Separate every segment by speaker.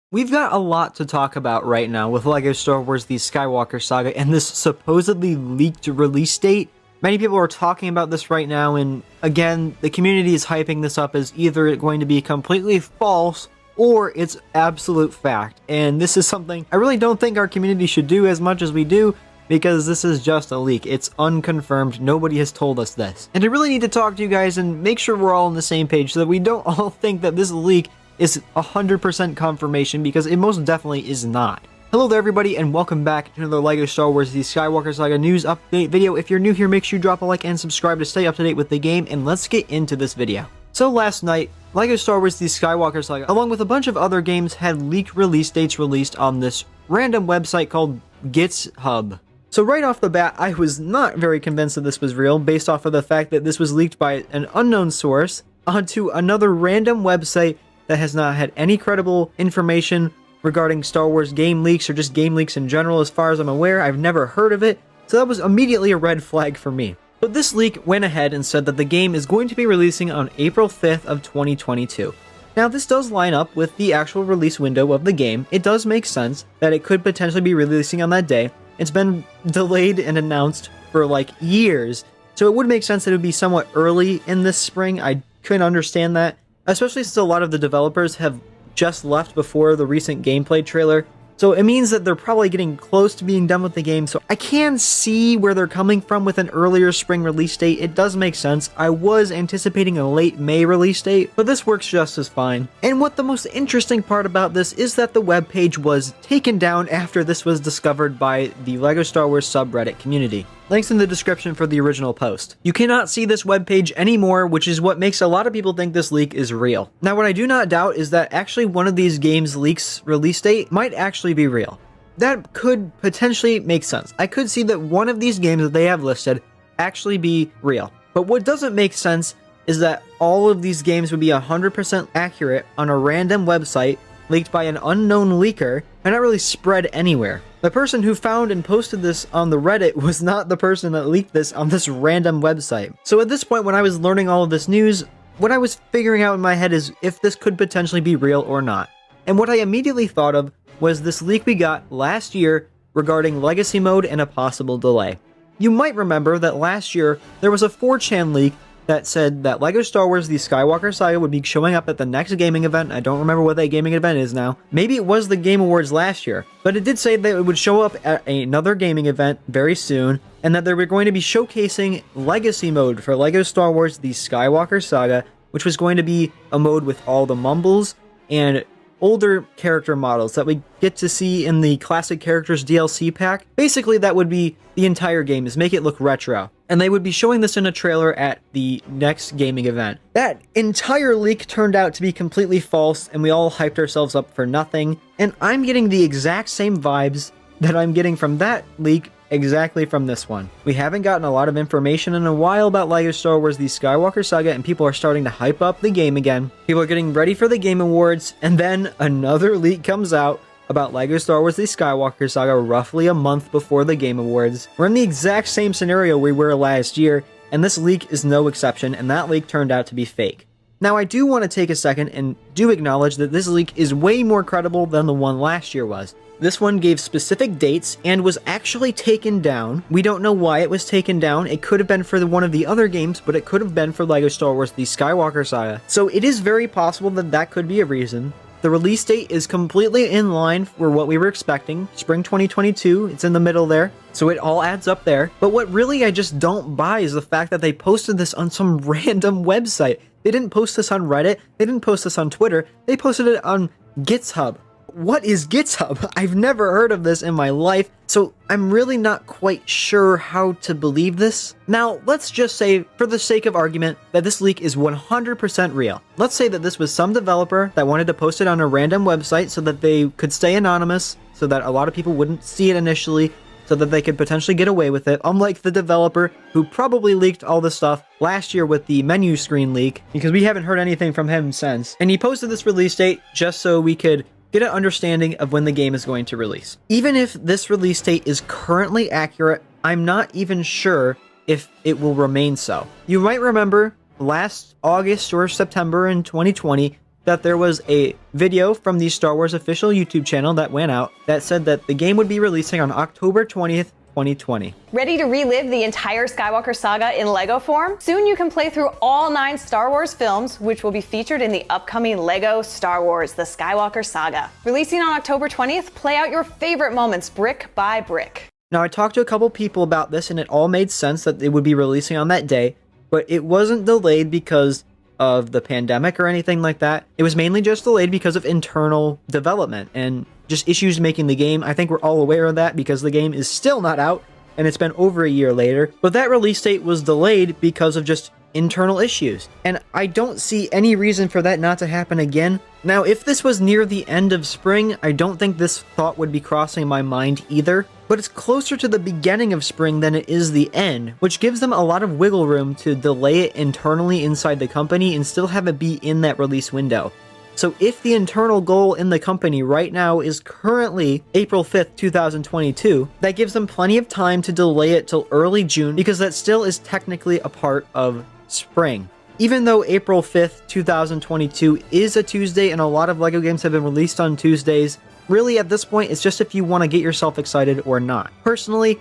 Speaker 1: We've got a lot to talk about right now with LEGO Star Wars The Skywalker Saga and this supposedly leaked release date. Many people are talking about this right now, and again, the community is hyping this up as either going to be completely false or it's absolute fact. And this is something I really don't think our community should do as much as we do, because this is just a leak. It's unconfirmed. Nobody has told us this. And I really need to talk to you guys and make sure we're all on the same page so that we don't all think that this leak is 100% confirmation, because it most definitely is not. Hello there everybody, and welcome back to another LEGO Star Wars The Skywalker Saga news update video. If you're new here, make sure you drop a like and subscribe to stay up to date with the game, and let's get into this video. So last night, LEGO Star Wars The Skywalker Saga, along with a bunch of other games, had leaked release dates released on this random website called GitHub. So right off the bat, I was not very convinced that this was real, based off of the fact that this was leaked by an unknown source onto another random website that has not had any credible information regarding Star Wars game leaks or just game leaks in general. As far as I'm aware, I've never heard of it, so that was immediately a red flag for me. But this leak went ahead and said that the game is going to be releasing on April 5th of 2022. Now this does line up with the actual release window of the game. It does make sense that it could potentially be releasing on that day. It's been delayed and announced for like years, so it would make sense that it would be somewhat early in this spring. I could understand that, especially since a lot of the developers have just left before the recent gameplay trailer. So it means that they're probably getting close to being done with the game, so I can see where they're coming from with an earlier spring release date. It does make sense. I was anticipating a late May release date, but this works just as fine. And what the most interesting part about this is that the webpage was taken down after this was discovered by the LEGO Star Wars subreddit community. Links in the description for the original post. You cannot see this webpage anymore, which is what makes a lot of people think this leak is real. Now, what I do not doubt is that actually one of these games' leaks release date might actually be real. That could potentially make sense. I could see that one of these games that they have listed actually be real. But what doesn't make sense is that all of these games would be 100% accurate on a random website leaked by an unknown leaker and not really spread anywhere. The person who found and posted this on the Reddit was not the person that leaked this on this random website. So at this point, when I was learning all of this news, what I was figuring out in my head is if this could potentially be real or not. And what I immediately thought of was this leak we got last year regarding Legacy Mode and a possible delay. You might remember that last year, there was a 4chan leak that said that LEGO Star Wars The Skywalker Saga would be showing up at the next gaming event. I don't remember what that gaming event is now. Maybe it was the Game Awards last year, but it did say that it would show up at another gaming event very soon, and that they were going to be showcasing Legacy Mode for LEGO Star Wars The Skywalker Saga, which was going to be a mode with all the mumbles and older character models that we get to see in the Classic Characters DLC pack. Basically, that would be the entire game, is make it look retro. And they would be showing this in a trailer at the next gaming event. That entire leak turned out to be completely false, and we all hyped ourselves up for nothing. And I'm getting the exact same vibes that I'm getting from that leak exactly from this one. We haven't gotten a lot of information in a while about LEGO Star Wars The Skywalker Saga, and people are starting to hype up the game again. People are getting ready for the Game Awards, and then another leak comes out about LEGO Star Wars The Skywalker Saga roughly a month before the Game Awards. We're in the exact same scenario we were last year, and this leak is no exception, and that leak turned out to be fake. Now, I do want to take a second and do acknowledge that this leak is way more credible than the one last year was. This one gave specific dates and was actually taken down. We don't know why it was taken down. It could have been for one of the other games, but it could have been for LEGO Star Wars The Skywalker Saga. So it is very possible that that could be a reason. The release date is completely in line for what we were expecting. Spring 2022, it's in the middle there. So it all adds up there. But what really I just don't buy is the fact that they posted this on some random website. They didn't post this on Reddit. They didn't post this on Twitter. They posted it on GitHub. What is GitHub? I've never heard of this in my life, so I'm really not quite sure how to believe this. Now, let's just say, for the sake of argument, that this leak is 100% real. Let's say that this was some developer that wanted to post it on a random website so that they could stay anonymous, so that a lot of people wouldn't see it initially, so that they could potentially get away with it, unlike the developer who probably leaked all this stuff last year with the menu screen leak, because we haven't heard anything from him since. And he posted this release date just so we could get an understanding of when the game is going to release. Even if this release date is currently accurate, I'm not even sure if it will remain so. You might remember last August or September in 2020, that there was a video from the Star Wars official YouTube channel that went out that said that the game would be releasing on October 20th, 2020.
Speaker 2: Ready to relive the entire Skywalker Saga in LEGO form? Soon you can play through all 9 Star Wars films, which will be featured in the upcoming LEGO Star Wars, The Skywalker Saga. Releasing on October 20th, play out your favorite moments brick by brick.
Speaker 1: Now, I talked to a couple people about this, and it all made sense that it would be releasing on that day, but it wasn't delayed because of the pandemic or anything like that. It was mainly just delayed because of internal development and just issues making the game. I think we're all aware of that because the game is still not out, and it's been over a year later. But that release date was delayed because of just internal issues, and I don't see any reason for that not to happen again. Now, if this was near the end of spring, I don't think this thought would be crossing my mind either, but it's closer to the beginning of spring than it is the end, which gives them a lot of wiggle room to delay it internally inside the company and still have it be in that release window. So if the internal goal in the company right now is currently April 5th, 2022, that gives them plenty of time to delay it till early June, because that still is technically a part of spring. Even though April 5th, 2022 is a Tuesday and a lot of LEGO games have been released on Tuesdays, really at this point it's just if you want to get yourself excited or not. Personally,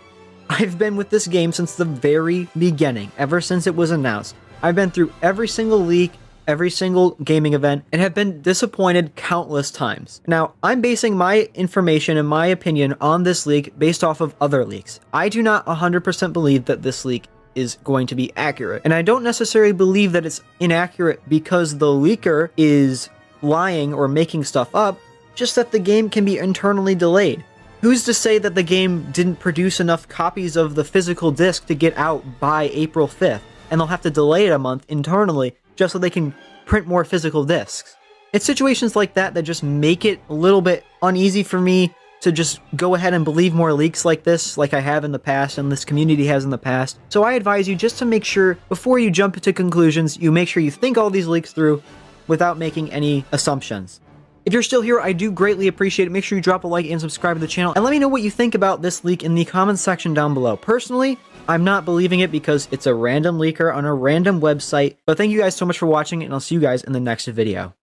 Speaker 1: I've been with this game since the very beginning, ever since it was announced. I've been through every single leak, every single gaming event, and have been disappointed countless times. Now, I'm basing my information and my opinion on this leak based off of other leaks. I do not 100% believe that this leak is going to be accurate, and I don't necessarily believe that it's inaccurate because the leaker is lying or making stuff up, just that the game can be internally delayed. Who's to say that the game didn't produce enough copies of the physical disc to get out by April 5th, and they'll have to delay it a month internally just so they can print more physical discs? It's situations like that that just make it a little bit uneasy for me to just go ahead and believe more leaks like this, like I have in the past and this community has in the past. So I advise you just to make sure, before you jump to conclusions, you make sure you think all these leaks through without making any assumptions. If you're still here, I do greatly appreciate it. Make sure you drop a like and subscribe to the channel, and let me know what you think about this leak in the comments section down below. Personally, I'm not believing it because it's a random leaker on a random website, but thank you guys so much for watching, and I'll see you guys in the next video.